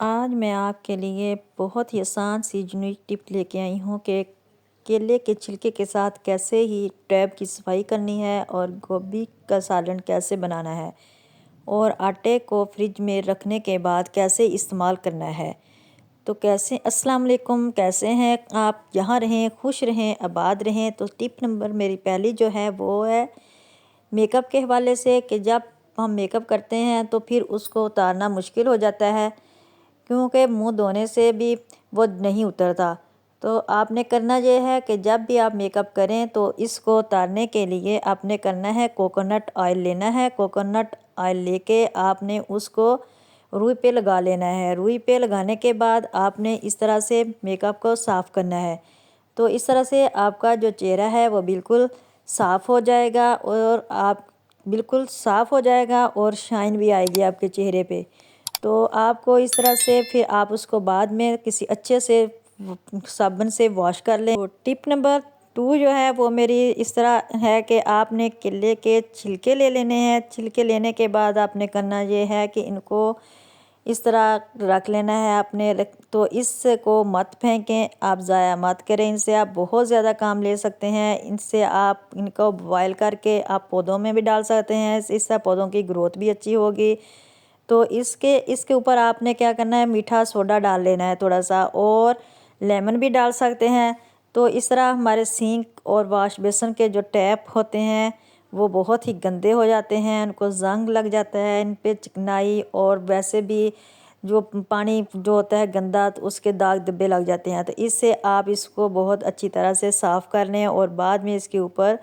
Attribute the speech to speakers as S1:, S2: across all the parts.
S1: आज मैं आपके लिए बहुत ही आसान सी यूनिक टिप लेके आई हूँ कि केले के छिलके के साथ कैसे ही टैब की सफाई करनी है और गोभी का सालन कैसे बनाना है और आटे को फ्रिज में रखने के बाद कैसे इस्तेमाल करना है। तो कैसे अस्सलाम वालेकुम, कैसे हैं आप? यहाँ रहें, खुश रहें, आबाद रहें। तो टिप नंबर मेरी पहली जो है वो है मेकअप के हवाले से कि जब हम मेकअप करते हैं तो फिर उसको उतारना मुश्किल हो जाता है, क्योंकि मुंह धोने से भी वो नहीं उतरता। तो आपने करना ये है कि जब भी आप मेकअप करें तो इसको उतारने के लिए आपने करना है कोकोनट ऑयल लेना है। कोकोनट ऑयल लेके आपने उसको रुई पे लगा लेना है। रुई पे लगाने के बाद आपने इस तरह से मेकअप को साफ़ करना है। तो इस तरह से आपका जो चेहरा है वो बिल्कुल साफ़ हो जाएगा और आप बिल्कुल साफ़ हो जाएगा और शाइन भी आएगी आपके चेहरे पे। तो आपको इस तरह से फिर आप उसको बाद में किसी अच्छे से साबुन से वॉश कर लें। तो टिप नंबर 2 जो है वो मेरी इस तरह है कि आपने केले के छिलके ले लेने हैं। छिलके लेने के बाद आपने करना ये है कि इनको इस तरह रख लेना है आपने तो इसको मत फेंकें, आप ज़ाया मत करें। इनसे आप बहुत ज़्यादा काम ले सकते हैं। इनसे आप इनको बॉयल करके आप पौधों में भी डाल सकते हैं, इससे पौधों की ग्रोथ भी अच्छी होगी। तो इसके इसके ऊपर आपने क्या करना है, मीठा सोडा डाल लेना है थोड़ा सा, और लेमन भी डाल सकते हैं। तो इस तरह हमारे सिंक और वॉश बेसिन के जो टैप होते हैं वो बहुत ही गंदे हो जाते हैं, उनको ज़ंग लग जाता है, इन पे चिकनाई और वैसे भी जो पानी जो होता है गंदा तो उसके दाग धब्बे लग जाते हैं। तो इससे आप इसको बहुत अच्छी तरह से साफ़ कर लें और बाद में इसके ऊपर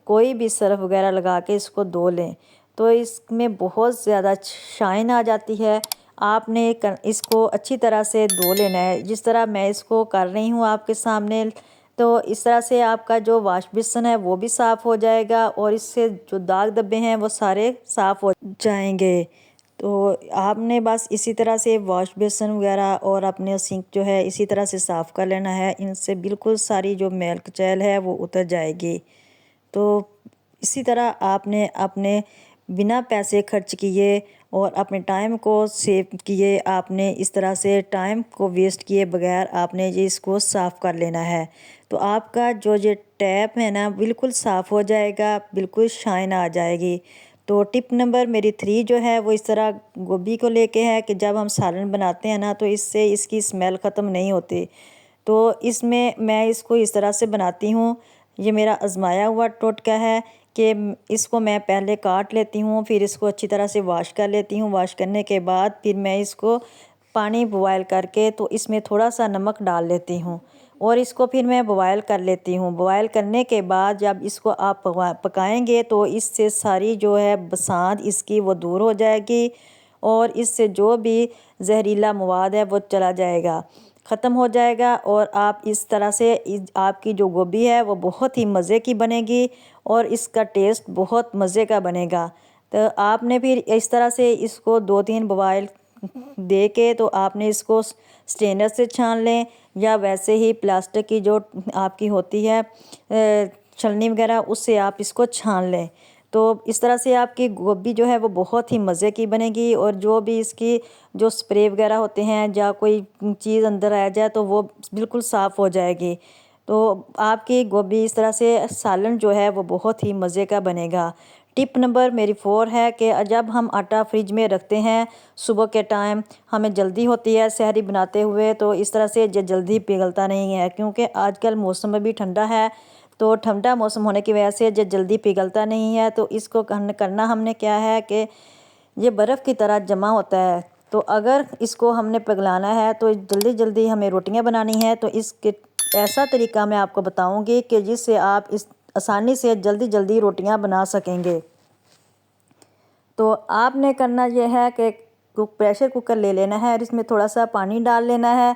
S1: कोई भी सर्फ वगैरह लगा के इसको धो लें। तो इसमें बहुत ज़्यादा शाइन आ जाती है। आपने इसको अच्छी तरह से धो लेना है, जिस तरह मैं इसको कर रही हूँ आपके सामने। तो इस तरह से आपका जो वॉश बेसिन है वो भी साफ़ हो जाएगा और इससे जो दाग धब्बे हैं वो सारे साफ़ हो जाएंगे। तो आपने बस इसी तरह से वॉश बेसिन वगैरह और अपने सिंक जो है इसी तरह से साफ़ कर लेना है। इनसे बिल्कुल सारी जो मैल कुचैल है वो उतर जाएगी। तो इसी तरह आपने अपने बिना पैसे खर्च किए और अपने टाइम को सेव किए, आपने इस तरह से टाइम को वेस्ट किए बगैर आपने ये इसको साफ़ कर लेना है। तो आपका जो ये टैप है ना बिल्कुल साफ़ हो जाएगा, बिल्कुल शाइन आ जाएगी। तो टिप नंबर मेरी 3 जो है वो इस तरह गोभी को लेके है कि जब हम सालन बनाते हैं ना तो इससे इसकी स्मेल ख़त्म नहीं होती। तो इसमें मैं इसको इस तरह से बनाती हूँ। ये मेरा आजमाया हुआ टोटका है कि इसको मैं पहले काट लेती हूँ, फिर इसको अच्छी तरह से वॉश कर लेती हूँ। वॉश करने के बाद फिर मैं इसको पानी बॉयल करके तो इसमें थोड़ा सा नमक डाल लेती हूँ और इसको फिर मैं बॉयल कर लेती हूँ। बॉयल करने के बाद जब इसको आप पकाएंगे तो इससे सारी जो है बसात इसकी वो दूर हो जाएगी और इससे जो भी जहरीला मवाद है वो चला जाएगा, ख़त्म हो जाएगा। और आप इस तरह से आपकी जो गोभी है वो बहुत ही मज़े की बनेगी और इसका टेस्ट बहुत मज़े का बनेगा। तो आपने फिर इस तरह से इसको 2-3 बॉयल दे के तो आपने इसको स्ट्रेनर से छान लें या वैसे ही प्लास्टिक की जो आपकी होती है छलनी वगैरह उससे आप इसको छान लें। तो इस तरह से आपकी गोभी जो है वो बहुत ही मज़े की बनेगी और जो भी इसकी जो स्प्रे वगैरह होते हैं या कोई चीज़ अंदर आ जाए तो वो बिल्कुल साफ़ हो जाएगी। तो आपकी गोभी इस तरह से सालन जो है वो बहुत ही मज़े का बनेगा। टिप नंबर मेरी 4 है कि जब हम आटा फ्रिज में रखते हैं सुबह के टाइम, हमें जल्दी होती है सहरी बनाते हुए, तो इस तरह से जल्दी पिघलता नहीं है क्योंकि आजकल मौसम भी ठंडा है। तो ठंडा मौसम होने की वजह से जल्दी पिघलता नहीं है। तो इसको करना हमने क्या है कि ये बर्फ़ की तरह जमा होता है। तो अगर इसको हमने पिघलाना है तो जल्दी जल्दी हमें रोटियां बनानी है तो इसके ऐसा तरीका मैं आपको बताऊंगी कि जिससे आप इस आसानी से जल्दी जल्दी रोटियां बना सकेंगे। तो आपने करना यह है कि प्रेशर कुकर ले लेना है और इसमें थोड़ा सा पानी डाल लेना है।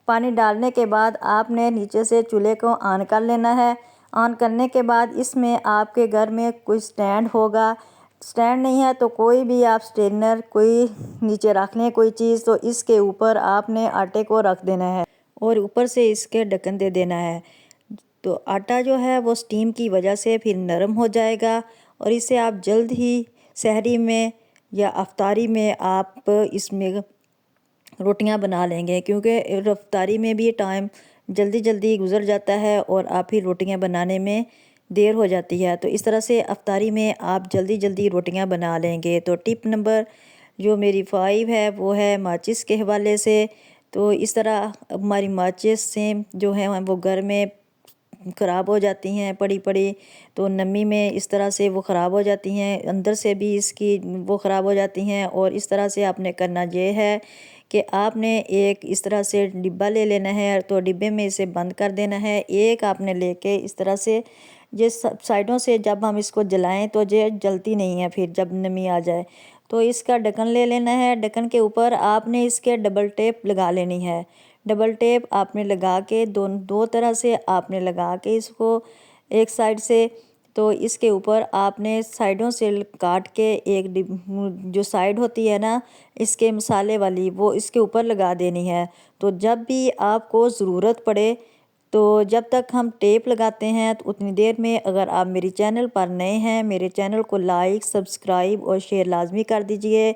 S1: पानी डालने के बाद आपने नीचे से चूल्हे को ऑन कर लेना है। ऑन करने के बाद इसमें आपके घर में कोई स्टैंड होगा, स्टैंड नहीं है तो कोई भी आप स्ट्रेनर कोई नीचे रख लें कोई चीज़, तो इसके ऊपर आपने आटे को रख देना है और ऊपर से इसके ढक्कन दे देना है। तो आटा जो है वो स्टीम की वजह से फिर नरम हो जाएगा और इसे आप जल्द ही सहरी में या अफ्तारी में आप इसमें रोटियां बना लेंगे, क्योंकि रफ्तारी में भी टाइम जल्दी जल्दी गुजर जाता है और आप ही रोटियां बनाने में देर हो जाती है। तो इस तरह से अफ्तारी में आप जल्दी जल्दी रोटियां बना लेंगे। तो टिप नंबर जो मेरी 5 है वो है माचिस के हवाले से। तो इस तरह हमारी माचिस से जो है वो घर में ख़राब हो जाती हैं पड़ी पड़ी, तो नमी में इस तरह से वो ख़राब हो जाती हैं, अंदर से भी इसकी वो ख़राब हो जाती हैं। और इस तरह से आपने करना ये है कि आपने एक इस तरह से डिब्बा ले लेना है, तो डिब्बे में इसे बंद कर देना है। एक आपने लेके इस तरह से ये साइडों से जब हम इसको जलाएं तो ये जलती नहीं है, फिर जब नमी आ जाए तो इसका ढक्कन ले लेना है। ढक्कन के ऊपर आपने इसके डबल टेप लगा लेनी है। डबल टेप आपने लगा के दो तरह से आपने लगा के इसको एक साइड से, तो इसके ऊपर आपने साइडों से काट के एक जो साइड होती है ना इसके मसाले वाली, वो इसके ऊपर लगा देनी है। तो जब भी आपको ज़रूरत पड़े, तो जब तक हम टेप लगाते हैं तो उतनी देर में अगर आप मेरे चैनल पर नए हैं, मेरे चैनल को लाइक सब्सक्राइब और शेयर लाजमी कर दीजिए।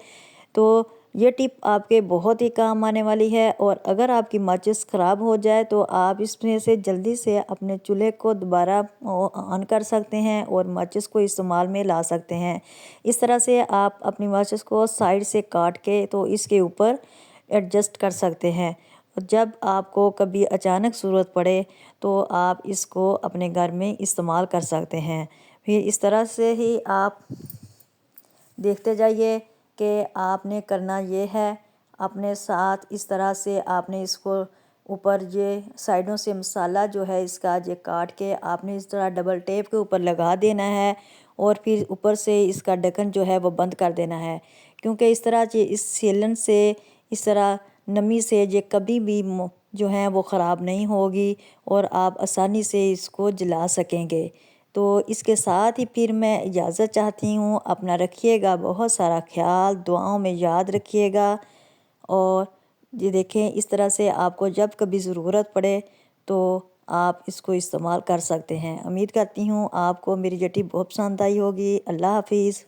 S1: तो ये टिप आपके बहुत ही काम आने वाली है। और अगर आपकी माचिस ख़राब हो जाए तो आप इसमें से जल्दी से अपने चूल्हे को दोबारा ऑन कर सकते हैं और माचिस को इस्तेमाल में ला सकते हैं। इस तरह से आप अपनी माचिस को साइड से काट के तो इसके ऊपर एडजस्ट कर सकते हैं। और जब आपको कभी अचानक ज़रूरत पड़े तो आप इसको अपने घर में इस्तेमाल कर सकते हैं। फिर इस तरह से ही आप देखते जाइए कि आपने करना ये है। अपने साथ इस तरह से आपने इसको ऊपर ये साइडों से मसाला जो है इसका ये काट के आपने इस तरह डबल टेप के ऊपर लगा देना है और फिर ऊपर से इसका ढक्कन जो है वो बंद कर देना है। क्योंकि इस तरह ये इस सीलन से इस तरह नमी से ये कभी भी जो है वो ख़राब नहीं होगी और आप आसानी से इसको जला सकेंगे। तो इसके साथ ही फिर मैं इजाज़त चाहती हूँ। अपना रखिएगा बहुत सारा ख्याल, दुआओं में याद रखिएगा। और ये देखें इस तरह से आपको जब कभी ज़रूरत पड़े तो आप इसको इस्तेमाल कर सकते हैं। उम्मीद करती हूँ आपको मेरी ये टिप बहुत पसंद आई होगी। अल्लाह हाफिज़।